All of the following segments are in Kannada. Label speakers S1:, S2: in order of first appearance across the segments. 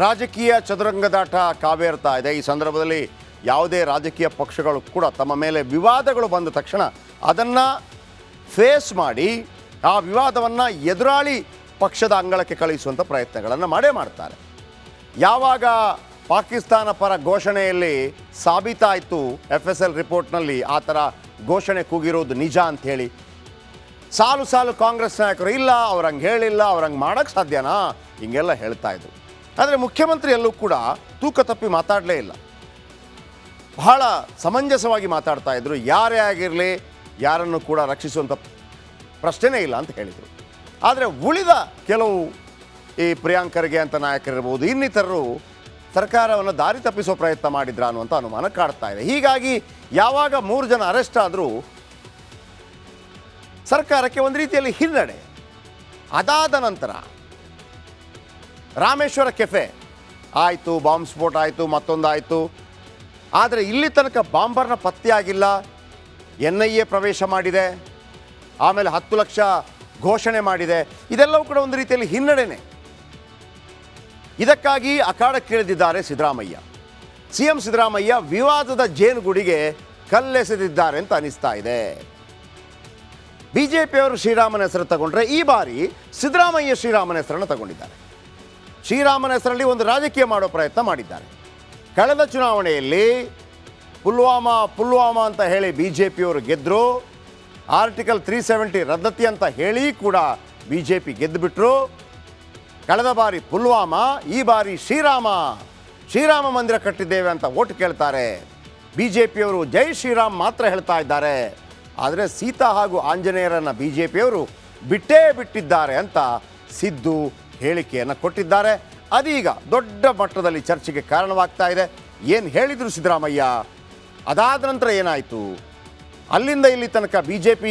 S1: ರಾಜಕೀಯ ಚದುರಂಗದಾಟ ಕಾವೇರ್ತಾ ಇದೆ. ಈ ಸಂದರ್ಭದಲ್ಲಿ ಯಾವುದೇ ರಾಜಕೀಯ ಪಕ್ಷಗಳು ಕೂಡ ತಮ್ಮ ಮೇಲೆ ವಿವಾದಗಳು ಬಂದ ತಕ್ಷಣ ಅದನ್ನು ಫೇಸ್ ಮಾಡಿ ಆ ವಿವಾದವನ್ನು ಎದುರಾಳಿ ಪಕ್ಷದ ಅಂಗಳಕ್ಕೆ ಕಳುಹಿಸುವಂಥ ಪ್ರಯತ್ನಗಳನ್ನು ಮಾಡ್ತಾರೆ. ಯಾವಾಗ ಪಾಕಿಸ್ತಾನ ಪರ ಘೋಷಣೆಯಲ್ಲಿ ಸಾಬೀತಾಯಿತು, FSL ರಿಪೋರ್ಟ್ನಲ್ಲಿ ಆ ಥರ ಘೋಷಣೆ ಕೂಗಿರೋದು ನಿಜ ಅಂಥೇಳಿ, ಸಾಲು ಕಾಂಗ್ರೆಸ್ ನಾಯಕರು ಇಲ್ಲ ಅವ್ರಂಗೆ ಹೇಳಿಲ್ಲ, ಅವ್ರಂಗೆ ಮಾಡೋಕ್ಕೆ ಸಾಧ್ಯನಾ ಹಿಂಗೆಲ್ಲ ಹೇಳ್ತಾ ಇದ್ರು. ಆದರೆ ಮುಖ್ಯಮಂತ್ರಿ ಎಲ್ಲೂ ಕೂಡ ತೂಕ ತಪ್ಪಿ ಮಾತಾಡಲೇ ಇಲ್ಲ, ಬಹಳ ಸಮಂಜಸವಾಗಿ ಮಾತಾಡ್ತಾ ಇದ್ರು. ಯಾರೇ ಆಗಿರಲಿ ಯಾರನ್ನು ಕೂಡ ರಕ್ಷಿಸುವಂಥ ಪ್ರಶ್ನೆನೇ ಇಲ್ಲ ಅಂತ ಹೇಳಿದರು. ಆದರೆ ಉಳಿದ ಕೆಲವು ಈ ಪ್ರಿಯಾಂಕ್ ಖರ್ಗೆ ಅಂತ ನಾಯಕರಿರ್ಬೋದು, ಇನ್ನಿತರರು ಸರ್ಕಾರವನ್ನು ದಾರಿ ತಪ್ಪಿಸೋ ಪ್ರಯತ್ನ ಮಾಡಿದ್ರ ಅನ್ನುವಂಥ ಅನುಮಾನ ಕಾಡ್ತಾ ಇದೆ. ಹೀಗಾಗಿ ಯಾವಾಗ 3 ಜನ ಅರೆಸ್ಟ್ ಆದರೂ ಸರ್ಕಾರಕ್ಕೆ ಒಂದು ರೀತಿಯಲ್ಲಿ ಹಿನ್ನಡೆ. ಅದಾದ ನಂತರ ರಾಮೇಶ್ವರ ಕೆಫೆ ಆಯಿತು, ಬಾಂಬ್ ಸ್ಫೋಟ ಆಯಿತು, ಮತ್ತೊಂದಾಯಿತು. ಆದರೆ ಇಲ್ಲಿ ತನಕ ಬಾಂಬರ್ನ ಪತ್ತೆಯಾಗಿಲ್ಲ. NIA ಪ್ರವೇಶ ಮಾಡಿದೆ, ಆಮೇಲೆ 10 ಲಕ್ಷ ಘೋಷಣೆ ಮಾಡಿದೆ. ಇದೆಲ್ಲವೂ ಕೂಡ ಒಂದು ರೀತಿಯಲ್ಲಿ ಹಿನ್ನಡೆನೆ. ಇದಕ್ಕಾಗಿ ಅಖಾಡಕ್ಕಿಳಿದಿದ್ದಾರೆ ಸಿದ್ದರಾಮಯ್ಯ. CM ಸಿದ್ದರಾಮಯ್ಯ ವಿವಾದದ ಜೇನುಗೂಡಿಗೆ ಕಲ್ಲೆಸೆದಿದ್ದಾರೆ ಅಂತ ಅನಿಸ್ತಾ ಇದೆ. BJPಯವರು ಶ್ರೀರಾಮನ ಹೆಸರು ತಗೊಂಡ್ರೆ ಈ ಬಾರಿ ಸಿದ್ದರಾಮಯ್ಯ ಶ್ರೀರಾಮನ ಹೆಸರನ್ನು ತಗೊಂಡಿದ್ದಾರೆ. ಶ್ರೀರಾಮನ ಹೆಸರಲ್ಲಿ ಒಂದು ರಾಜಕೀಯ ಮಾಡೋ ಪ್ರಯತ್ನ ಮಾಡಿದ್ದಾರೆ. ಕಳೆದ ಚುನಾವಣೆಯಲ್ಲಿ ಪುಲ್ವಾಮಾ ಅಂತ ಹೇಳಿ BJPಯವರು ಗೆದ್ದರು. ಆರ್ಟಿಕಲ್ 370 ರದ್ದತಿ ಅಂತ ಹೇಳಿ ಕೂಡ BJP ಗೆದ್ದುಬಿಟ್ರು. ಕಳೆದ ಬಾರಿ ಪುಲ್ವಾಮಾ, ಈ ಬಾರಿ ಶ್ರೀರಾಮ ಮಂದಿರ ಕಟ್ಟಿದ್ದೇವೆ ಅಂತ ಓಟ್ ಕೇಳ್ತಾರೆ. BJPಯವರು ಜೈ ಶ್ರೀರಾಮ್ ಮಾತ್ರ ಹೇಳ್ತಾ ಇದ್ದಾರೆ. ಆದರೆ ಸೀತಾ ಹಾಗೂ ಆಂಜನೇಯರನ್ನು BJPಯವರು ಬಿಟ್ಟಿದ್ದಾರೆ ಅಂತ ಸಿದ್ದು ಹೇಳಿಕೆಯನ್ನು ಕೊಟ್ಟಿದ್ದಾರೆ. ಅದೀಗ ದೊಡ್ಡ ಮಟ್ಟದಲ್ಲಿ ಚರ್ಚೆಗೆ ಕಾರಣವಾಗ್ತಾ ಇದೆ. ಏನು ಹೇಳಿದರು ಸಿದ್ದರಾಮಯ್ಯ, ಅದಾದ ನಂತರ ಏನಾಯಿತು, ಅಲ್ಲಿಂದ ಇಲ್ಲಿ ತನಕ BJP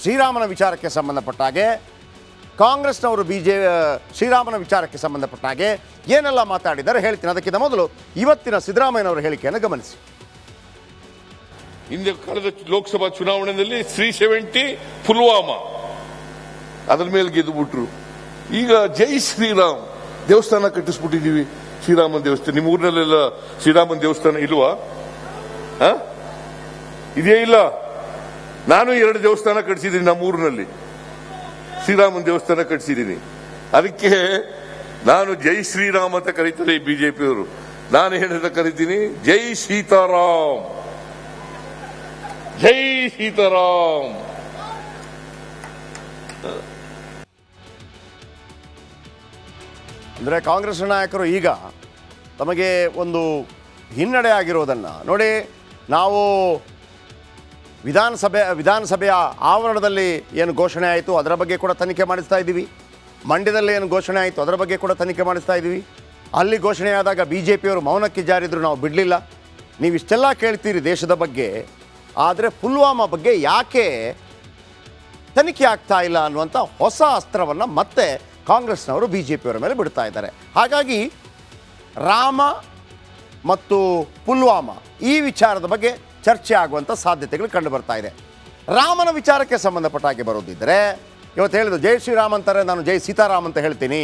S1: ಶ್ರೀರಾಮನ ವಿಚಾರಕ್ಕೆ ಸಂಬಂಧಪಟ್ಟ ಹಾಗೆ, ಕಾಂಗ್ರೆಸ್ನವರು ಶ್ರೀರಾಮನ ವಿಚಾರಕ್ಕೆ ಸಂಬಂಧಪಟ್ಟ ಹಾಗೆ ಏನೆಲ್ಲ ಮಾತಾಡಿದ್ದಾರೆ ಹೇಳ್ತೀನಿ. ಅದಕ್ಕಿಂತ ಮೊದಲು ಇವತ್ತಿನ ಸಿದ್ದರಾಮಯ್ಯನವರ ಹೇಳಿಕೆಯನ್ನು ಗಮನಿಸಿ.
S2: ಹಿಂದೆ ಕಳೆದ ಲೋಕಸಭಾ ಚುನಾವಣೆಯಲ್ಲಿ 370 ಪುಲ್ವಾಮಾ ಅದರ ಮೇಲೆ ಗೆದ್ದು ಬಿಟ್ರು. ಈಗ ಜೈ ಶ್ರೀರಾಮ್ ದೇವಸ್ಥಾನ ಕಟ್ಟಿಸ್ಬಿಟ್ಟಿದೀವಿ. ಶ್ರೀರಾಮನ ದೇವಸ್ಥಾನ ನಿಮ್ಮ ಊರಿನಲ್ಲೆಲ್ಲ ಶ್ರೀರಾಮನ ದೇವಸ್ಥಾನ ಇಲ್ವಾ? ಇದೇ ಇಲ್ಲ. ನಾನು 2 ದೇವಸ್ಥಾನ ಕಟ್ಟಿಸಿದ್ದೀನಿ ನಮ್ಮ ಊರಿನಲ್ಲಿ, ಶ್ರೀರಾಮನ ದೇವಸ್ಥಾನ ಕಟ್ಟಿಸಿದ್ದೀನಿ. ಅದಕ್ಕೆ ನಾನು ಜೈ ಶ್ರೀರಾಮ್ ಅಂತ ಕರೀತಾರೆ BJPಯವರು. ನಾನು ಏನಂತ ಕರಿತೀನಿ, ಜೈ ಸೀತಾರಾಮ್, ಜೈ ಸೀತಾರಾಮ್.
S1: ಅಂದರೆ ಕಾಂಗ್ರೆಸ್ ನಾಯಕರು ಈಗ ತಮಗೆ ಒಂದು ಹಿನ್ನಡೆ ಆಗಿರೋದನ್ನು ನೋಡಿ. ನಾವು ವಿಧಾನಸಭೆಯ ಆವರಣದಲ್ಲಿ ಏನು ಘೋಷಣೆ ಆಯಿತು ಅದರ ಬಗ್ಗೆ ಕೂಡ ತನಿಖೆ ಮಾಡಿಸ್ತಾ ಇದ್ದೀವಿ. ಮಂಡ್ಯದಲ್ಲಿ ಏನು ಘೋಷಣೆ ಆಯಿತು ಅದರ ಬಗ್ಗೆ ಕೂಡ ತನಿಖೆ ಮಾಡಿಸ್ತಾ ಇದ್ದೀವಿ. ಅಲ್ಲಿ ಘೋಷಣೆಯಾದಾಗ BJPಯವರು ಮೌನಕ್ಕೆ ಜಾರಿದ್ರು, ನಾವು ಬಿಡಲಿಲ್ಲ. ನೀವು ಇಷ್ಟೆಲ್ಲ ಕೇಳ್ತೀರಿ ದೇಶದ ಬಗ್ಗೆ, ಆದರೆ ಪುಲ್ವಾಮಾ ಬಗ್ಗೆ ಯಾಕೆ ತನಿಖೆ ಆಗ್ತಾ ಇಲ್ಲ ಅನ್ನುವಂಥ ಹೊಸ ಅಸ್ತ್ರವನ್ನು ಮತ್ತೆ ಕಾಂಗ್ರೆಸ್ನವರು BJPಯವರ ಮೇಲೆ ಬಿಡ್ತಾ ಇದ್ದಾರೆ. ಹಾಗಾಗಿ ರಾಮ ಮತ್ತು ಪುಲ್ವಾಮಾ ಈ ವಿಚಾರದ ಬಗ್ಗೆ ಚರ್ಚೆ ಆಗುವಂಥ ಸಾಧ್ಯತೆಗಳು ಕಂಡು ಬರ್ತಾ ಇದೆ. ರಾಮನ ವಿಚಾರಕ್ಕೆ ಸಂಬಂಧಪಟ್ಟ ಹಾಗೆ ಬರೋದಿದ್ದರೆ ಇವತ್ತು ಹೇಳಿದ್ರು ಜೈ ಶ್ರೀರಾಮ್ ಅಂತಾರೆ, ನಾನು ಜೈ ಸೀತಾರಾಮ್ ಅಂತ ಹೇಳ್ತೀನಿ.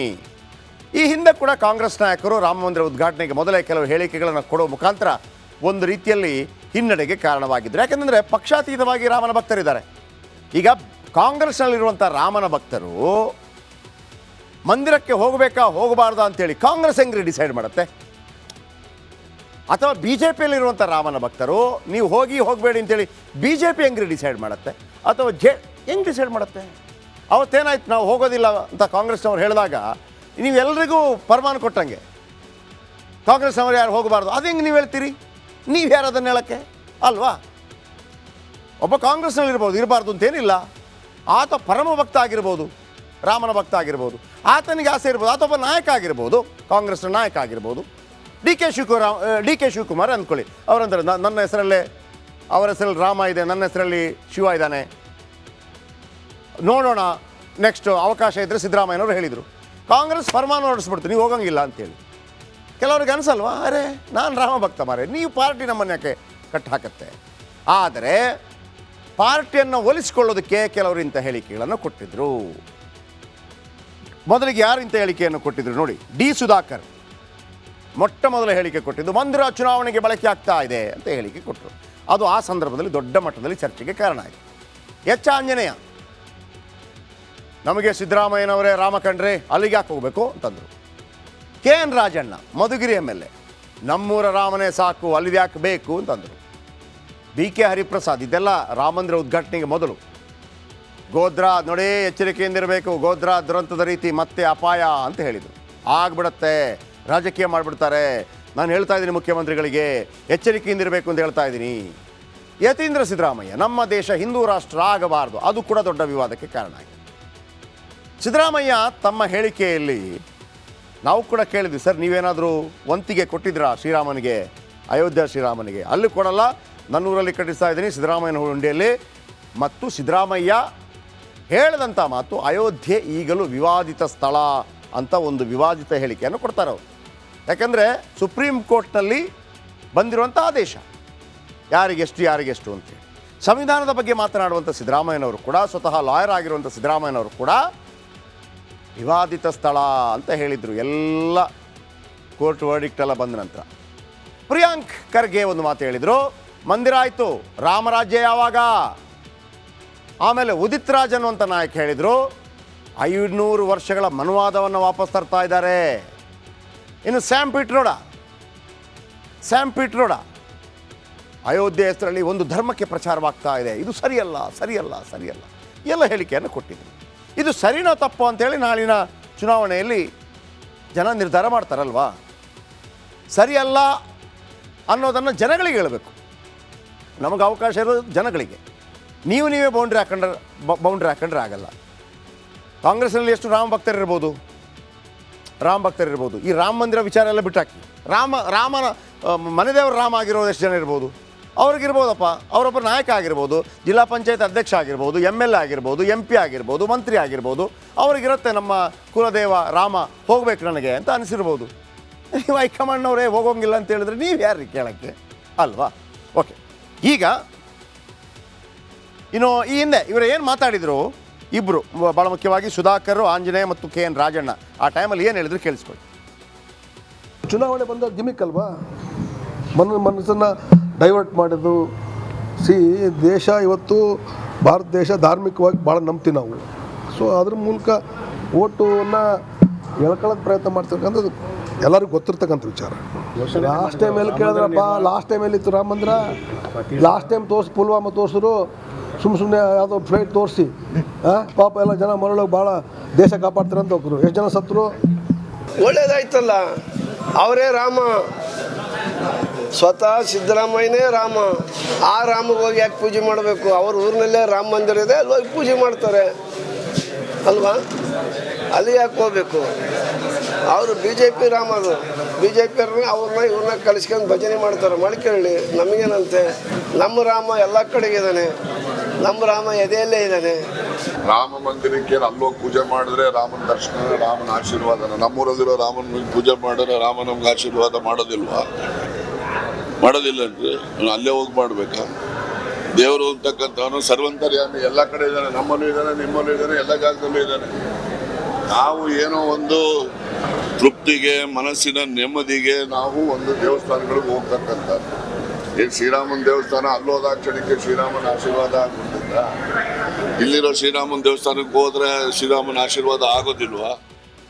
S1: ಈ ಹಿಂದೆ ಕೂಡ ಕಾಂಗ್ರೆಸ್ ನಾಯಕರು ರಾಮ ಮಂದಿರ ಉದ್ಘಾಟನೆಗೆ ಮೊದಲೇ ಕೆಲವು ಹೇಳಿಕೆಗಳನ್ನು ಕೊಡೋ ಮುಖಾಂತರ ಒಂದು ರೀತಿಯಲ್ಲಿ ಹಿನ್ನಡೆಗೆ ಕಾರಣವಾಗಿದ್ದರು. ಯಾಕೆಂದರೆ ಪಕ್ಷಾತೀತವಾಗಿ ರಾಮನ ಭಕ್ತರಿದ್ದಾರೆ. ಈಗ ಕಾಂಗ್ರೆಸ್ನಲ್ಲಿರುವಂಥ ರಾಮನ ಭಕ್ತರು ಮಂದಿರಕ್ಕೆ ಹೋಗಬೇಕಾ ಹೋಗಬಾರ್ದಾ ಅಂತೇಳಿ ಕಾಂಗ್ರೆಸ್ ಹೆಂಗ್ರಿ ಡಿಸೈಡ್ ಮಾಡುತ್ತೆ? ಅಥವಾ BJPಯಲ್ಲಿರುವಂಥ ರಾಮನ ಭಕ್ತರು ನೀವು ಹೋಗಬೇಡಿ ಅಂತೇಳಿ BJP ಹೆಂಗ್ರಿ ಡಿಸೈಡ್ ಮಾಡುತ್ತೆ? ಅಥವಾ ಹೆಂಗೆ ಡಿಸೈಡ್ ಮಾಡುತ್ತೆ? ಅವತ್ತೇನಾಯ್ತು, ನಾವು ಹೋಗೋದಿಲ್ಲ ಅಂತ ಕಾಂಗ್ರೆಸ್ನವ್ರು ಹೇಳಿದಾಗ ನೀವೆಲ್ಲರಿಗೂ ಪರಮಾನ ಕೊಟ್ಟಂಗೆ ಕಾಂಗ್ರೆಸ್ನವ್ರು ಯಾರು ಹೋಗಬಾರ್ದು ಅದು ಹೆಂಗೆ ನೀವು ಹೇಳ್ತೀರಿ? ನೀವು ಯಾರು ಅದನ್ನು ಹೇಳೋಕ್ಕೆ ಅಲ್ವಾ? ಒಬ್ಬ ಕಾಂಗ್ರೆಸ್ನಲ್ಲಿರ್ಬೋದು, ಇರಬಾರ್ದು ಅಂತೇನಿಲ್ಲ. ಆತ ಪರಮ ಭಕ್ತ ಆಗಿರ್ಬೋದು, ರಾಮನ ಭಕ್ತ ಆಗಿರ್ಬೋದು, ಆತನಿಗೆ ಆಸೆ ಇರ್ಬೋದು, ಆತ ಒಬ್ಬ ನಾಯಕ ಆಗಿರ್ಬೋದು, ಕಾಂಗ್ರೆಸ್ನ ನಾಯಕ ಆಗಿರ್ಬೋದು. ಡಿ ಕೆ ಶಿವಕುಮಾರ್ ಅಂದ್ಕೊಳ್ಳಿ, ಅವರಂದ್ರೆ ನನ್ನ ಹೆಸರಲ್ಲೇ ಅವರ ಹೆಸರಲ್ಲಿ ರಾಮ ಇದೆ, ನನ್ನ ಹೆಸರಲ್ಲಿ ಶಿವ ಇದ್ದಾನೆ, ನೋಡೋಣ ನೆಕ್ಸ್ಟ್ ಅವಕಾಶ ಇದ್ದರೆ ಸಿದ್ದರಾಮಯ್ಯನವರು ಹೇಳಿದರು. ಕಾಂಗ್ರೆಸ್ ಫರ್ಮಾನ ಹೊರಡಿಸ್ಬಿಡ್ತು, ನೀವು ಹೋಗಂಗಿಲ್ಲ ಅಂತೇಳಿ. ಕೆಲವ್ರಿಗೆ ಅನಿಸಲ್ವಾ, ಅರೆ ನಾನು ರಾಮ ಭಕ್ತ ಮಾರೆ, ನೀವು ಪಾರ್ಟಿ ನಮ್ಮನ್ನು ಯಾಕೆ ಕಟ್ಟು ಹಾಕತ್ತೆ? ಆದರೆ ಪಾರ್ಟಿಯನ್ನು ಒಲಿಸಿಕೊಳ್ಳೋದಕ್ಕೆ ಕೆಲವರು ಇಂಥ ಹೇಳಿಕೆಗಳನ್ನು ಕೊಟ್ಟಿದ್ರು. ಮೊದಲಿಗೆ ಯಾರು ಇಂಥ ಹೇಳಿಕೆಯನ್ನು ಕೊಟ್ಟಿದ್ರು ನೋಡಿ, ಡಿ ಸುಧಾಕರ್ ಮೊಟ್ಟ ಮೊದಲ ಹೇಳಿಕೆ ಕೊಟ್ಟಿದ್ದು ಮಂದಿರ ಚುನಾವಣೆಗೆ ಬಳಕೆ ಆಗ್ತಾ ಇದೆ ಅಂತ ಹೇಳಿಕೆ ಕೊಟ್ಟರು. ಅದು ಆ ಸಂದರ್ಭದಲ್ಲಿ ದೊಡ್ಡ ಮಟ್ಟದಲ್ಲಿ ಚರ್ಚೆಗೆ ಕಾರಣ ಆಯಿತು. ಎಚ್ ಆಂಜನೇಯ ನಮಗೆ ಸಿದ್ದರಾಮಯ್ಯನವರೇ ರಾಮ ಕಂಡ್ರೆ ಅಲ್ಲಿಗೆ ಯಾಕೆ ಹೋಗಬೇಕು ಅಂತಂದರು. K N Rajanna Madhugiri MLA ನಮ್ಮೂರ ರಾಮನೇ ಸಾಕು ಅಲ್ಲಿ ಯಾಕೆ ಬೇಕು ಅಂತಂದರು. BK ಹರಿಪ್ರಸಾದ್ ಇದೆಲ್ಲ ರಾಮ ಮಂದಿರ ಉದ್ಘಾಟನೆಗೆ ಮೊದಲು ಗೋಧ್ರಾ ನೋಡಿ ಎಚ್ಚರಿಕೆಯಿಂದಿರಬೇಕು, ಗೋಧ್ರಾ ದುರಂತದ ರೀತಿ ಮತ್ತೆ ಅಪಾಯ ಅಂತ ಹೇಳಿದರು. ಆಗ್ಬಿಡತ್ತೆ, ರಾಜಕೀಯ ಮಾಡಿಬಿಡ್ತಾರೆ, ನಾನು ಹೇಳ್ತಾ ಇದ್ದೀನಿ ಮುಖ್ಯಮಂತ್ರಿಗಳಿಗೆ ಎಚ್ಚರಿಕೆಯಿಂದಿರಬೇಕು ಅಂತ ಹೇಳ್ತಾ ಇದ್ದೀನಿ. ಯತೀಂದ್ರ ಸಿದ್ದರಾಮಯ್ಯ ನಮ್ಮ ದೇಶ ಹಿಂದೂ ರಾಷ್ಟ್ರ ಆಗಬಾರ್ದು, ಅದು ಕೂಡ ದೊಡ್ಡ ವಿವಾದಕ್ಕೆ ಕಾರಣ ಆಗಿದೆ. ಸಿದ್ದರಾಮಯ್ಯ ತಮ್ಮ ಹೇಳಿಕೆಯಲ್ಲಿ ನಾವು ಕೂಡ ಕೇಳಿದ್ವಿ, ಸರ್ ನೀವೇನಾದರೂ ವಂತಿಗೆ ಕೊಟ್ಟಿದ್ರಾ ಶ್ರೀರಾಮನಿಗೆ, ಅಯೋಧ್ಯ ಶ್ರೀರಾಮನಿಗೆ? ಅಲ್ಲಿ ಕೊಡಲ್ಲ, ನನ್ನೂರಲ್ಲಿ ಕಟ್ಟಿಸ್ತಾ ಇದ್ದೀನಿ ಸಿದ್ದರಾಮಯ್ಯನ ಹುಂಡಿಯಲ್ಲಿ. ಮತ್ತು ಸಿದ್ದರಾಮಯ್ಯ ಹೇಳಿದಂಥ ಮಾತು ಅಯೋಧ್ಯೆ ಈಗಲೂ ವಿವಾದಿತ ಸ್ಥಳ ಅಂತ ಒಂದು ವಿವಾದಿತ ಹೇಳಿಕೆಯನ್ನು ಕೊಡ್ತಾರೆ ಅವರು. ಯಾಕೆಂದರೆ ಸುಪ್ರೀಂ ಕೋರ್ಟ್ನಲ್ಲಿ ಬಂದಿರುವಂಥ ಆದೇಶ ಯಾರಿಗೆಷ್ಟು ಅಂತೇಳಿ. ಸಂವಿಧಾನದ ಬಗ್ಗೆ ಮಾತನಾಡುವಂಥ ಸಿದ್ದರಾಮಯ್ಯನವರು ಕೂಡ, ಸ್ವತಃ ಲಾಯರ್ ಆಗಿರುವಂಥ ಸಿದ್ದರಾಮಯ್ಯನವರು ಕೂಡ ವಿವಾದಿತ ಸ್ಥಳ ಅಂತ ಹೇಳಿದರು ಎಲ್ಲ ಕೋರ್ಟ್ ವರ್ಡಿಕ್ಟ್ ಎಲ್ಲ ಬಂದ ನಂತರ. ಪ್ರಿಯಾಂಕ್ ಖರ್ಗೆ ಒಂದು ಮಾತು ಹೇಳಿದರು, ಮಂದಿರ ಆಯಿತು, ರಾಮರಾಜ್ಯ ಯಾವಾಗ? ಆಮೇಲೆ ಉದಿತ್ ರಾಜ್ ಅನ್ನುವಂಥ ನಾಯಕ ಹೇಳಿದರು 500 ವರ್ಷಗಳ ಮನುವಾದವನ್ನು ವಾಪಸ್ ತರ್ತಾ ಇದ್ದಾರೆ. ಇನ್ನು ಸ್ಯಾಮ್ ಪಿಟ್ರೋಡ ಅಯೋಧ್ಯೆ ಹೆಸರಲ್ಲಿ ಒಂದು ಧರ್ಮಕ್ಕೆ ಪ್ರಚಾರವಾಗ್ತಾ ಇದೆ, ಇದು ಸರಿಯಲ್ಲ ಎಲ್ಲ ಹೇಳಿಕೆಯನ್ನು ಕೊಟ್ಟಿದ್ರು. ಇದು ಸರಿನೋ ತಪ್ಪು ಅಂತೇಳಿ ನಾಳಿನ ಚುನಾವಣೆಯಲ್ಲಿ ಜನ ನಿರ್ಧಾರ ಮಾಡ್ತಾರಲ್ವಾ. ಸರಿಯಲ್ಲ ಅನ್ನೋದನ್ನು ಜನಗಳಿಗೆ ಹೇಳಬೇಕು, ನಮಗೆ ಅವಕಾಶ ಇರೋದು ಜನಗಳಿಗೆ. ನೀವೇ ಬೌಂಡ್ರಿ ಹಾಕೊಂಡ್ರೆ ಆಗಲ್ಲ. ಕಾಂಗ್ರೆಸ್ನಲ್ಲಿ ಎಷ್ಟು ರಾಮ ಭಕ್ತರಿರ್ಬೋದು, ಈ ರಾಮ ಮಂದಿರ ವಿಚಾರ ಎಲ್ಲ ಬಿಟ್ಟಾಕಿ, ರಾಮನ ಮನೆದೇವರು ರಾಮ ಆಗಿರೋದು ಎಷ್ಟು ಜನ ಇರ್ಬೋದು? ಅವ್ರಿಗಿರ್ಬೋದಪ್ಪ, ಅವರೊಬ್ಬರು ನಾಯಕ ಆಗಿರ್ಬೋದು, ಜಿಲ್ಲಾ ಪಂಚಾಯತ್ ಅಧ್ಯಕ್ಷ ಆಗಿರ್ಬೋದು, MLA ಆಗಿರ್ಬೋದು, MP ಆಗಿರ್ಬೋದು, ಮಂತ್ರಿ ಆಗಿರ್ಬೋದು, ಅವ್ರಿಗಿರುತ್ತೆ ನಮ್ಮ ಕುಲದೇವ ರಾಮ ಹೋಗ್ಬೇಕು ನನಗೆ ಅಂತ ಅನಿಸಿರ್ಬೋದು. ನೀವು ಹೈಕಮಾಂಡ್ನವರೇ ಹೋಗೋಂಗಿಲ್ಲ ಅಂತ ಹೇಳಿದ್ರೆ ನೀವು ಯಾರು ಕೇಳೋಕ್ಕೆ ಅಲ್ವಾ? ಓಕೆ, ಈಗ ಇನ್ನು ಈ ಹಿಂದೆ ಇವರು ಏನು ಮಾತಾಡಿದರು ಇಬ್ಬರು, ಭಾಳ ಮುಖ್ಯವಾಗಿ ಸುಧಾಕರ್, ಆಂಜನೇಯ ಮತ್ತು KN ರಾಜಣ್ಣ, ಆ ಟೈಮಲ್ಲಿ ಏನು ಹೇಳಿದ್ರು ಕೇಳಿಸ್ಕೊಳ್ಳಿ.
S3: ಚುನಾವಣೆ ಬಂದ ಗಿಮಿಕ್ ಅಲ್ವಾ, ಮನಸ್ಸನ್ನು ಡೈವರ್ಟ್ ಮಾಡೋದು. ದೇಶ ಇವತ್ತು ಭಾರತ ದೇಶ ಧಾರ್ಮಿಕವಾಗಿ ಭಾಳ ನಂಬ್ತೀವಿ ನಾವು. ಸೊ ಅದ್ರ ಮೂಲಕ ಓಟನ್ನು ಎಳ್ಕೊಳ್ಳೋಕೆ ಪ್ರಯತ್ನ ಮಾಡ್ತಿರ್ತಕ್ಕಂಥದ್ದು ಎಲ್ಲರಿಗೂ ಗೊತ್ತಿರ್ತಕ್ಕಂಥ ವಿಚಾರ. ಲಾಸ್ಟ್ ಟೈಮ್ ಎಲ್ಲಿ ಕೇಳಿದ್ರಪ್ಪ, ಲಾಸ್ಟ್ ಟೈಮ್ ಎಲ್ಲಿತ್ತು ರಾಮ ಮಂದಿರ? ಲಾಸ್ಟ್ ಟೈಮ್ ಪುಲ್ವಾಮಾ ತೋರಿಸಿದ್ರು, ಸುಮ್ಮನೆ ಯಾವುದೋ ಫ್ಲೈಟ್ ತೋರಿಸಿ ಪಾಪ ಎಲ್ಲ ಜನ ಮರಳೋಗಿ ಭಾಳ ದೇಶ ಕಾಪಾಡ್ತಾರೆ ಅಂತ ಹೋಗ್ರು. ಎಷ್ಟು ಜನ ಸತ್ರು?
S4: ಒಳ್ಳೇದಾಯ್ತಲ್ಲ, ಅವರೇ ರಾಮ, ಸ್ವತಃ ಸಿದ್ದರಾಮಯ್ಯನೇ ರಾಮ. ಆ ರಾಮಗೆ ಹೋಗಿ ಯಾಕೆ ಪೂಜೆ ಮಾಡಬೇಕು? ಅವ್ರ ಊರಿನಲ್ಲೇ ರಾಮ ಮಂದಿರ ಇದೆ, ಅಲ್ಲಿ ಹೋಗಿ ಪೂಜೆ ಮಾಡ್ತಾರೆ ಅಲ್ವಾ? ಅಲ್ಲಿ ಯಾಕೆ ಹೋಗ್ಬೇಕು? ಅವರು BJP ರಾಮ, ಅದು BJP ಅವ್ರನ್ನ ಇವ್ರನ್ನ ಕಲಿಸ್ಕೊಂಡು ಭಜನೆ ಮಾಡ್ತಾರೆ. ಮಾಡ್ಕೊಳ್ಳಿ, ನಮಗೇನಂತೆ? ನಮ್ಮ ರಾಮ ಎಲ್ಲ ಕಡೆಗಿದ್ದಾನೆ, ನಮ್ಮ ರಾಮ ಎದೆಯಲ್ಲೇ ಇದ್ದಾನೆ.
S5: ರಾಮ ಮಂದಿರಕ್ಕೆ ಅಲ್ಲೋಗಿ ಪೂಜೆ ಮಾಡಿದ್ರೆ ರಾಮನ ದರ್ಶನ, ರಾಮನ ಆಶೀರ್ವಾದನ. ನಮ್ಮೂರಲ್ಲಿರೋ ರಾಮನ ಪೂಜೆ ಮಾಡಿದ್ರೆ ರಾಮ ನಮ್ಗೆ ಆಶೀರ್ವಾದ ಮಾಡೋದಿಲ್ವಾ? ಮಾಡೋದಿಲ್ಲನ್ರಿ, ಅಲ್ಲೇ ಹೋಗಿ ಮಾಡ್ಬೇಕಾ? ದೇವರು ಅಂತಕ್ಕಂಥವನು ಸರ್ವಂತರ್ಯಾಮಿ, ಎಲ್ಲ ಕಡೆ ಇದ್ದಾನೆ, ನಮ್ಮಲ್ಲೂ ಇದ್ದಾನೆ, ನಿಮ್ಮಲ್ಲೂ ಇದ್ದಾನೆ, ಎಲ್ಲ ಜಾಗದಲ್ಲೂ ಇದ್ದಾನೆ. ನಾವು ಏನೋ ಒಂದು ತೃಪ್ತಿಗೆ, ಮನಸ್ಸಿನ ನೆಮ್ಮದಿಗೆ ನಾವು ಒಂದು ದೇವಸ್ಥಾನಗಳಿಗೆ ಹೋಗ್ತಕ್ಕಂಥ, ಏನು ಶ್ರೀರಾಮನ ದೇವಸ್ಥಾನ ಅಲ್ಲೋದ ಕ್ಷಣಕ್ಕೆ ಶ್ರೀರಾಮನ ಆಶೀರ್ವಾದ ಆಗ್ಬಿಡ್ತಿದ್ದ? ಇಲ್ಲಿರೋ ಶ್ರೀರಾಮನ ದೇವಸ್ಥಾನಕ್ಕೆ ಹೋದ್ರೆ ಶ್ರೀರಾಮನ ಆಶೀರ್ವಾದ ಆಗೋದಿಲ್ವಾ?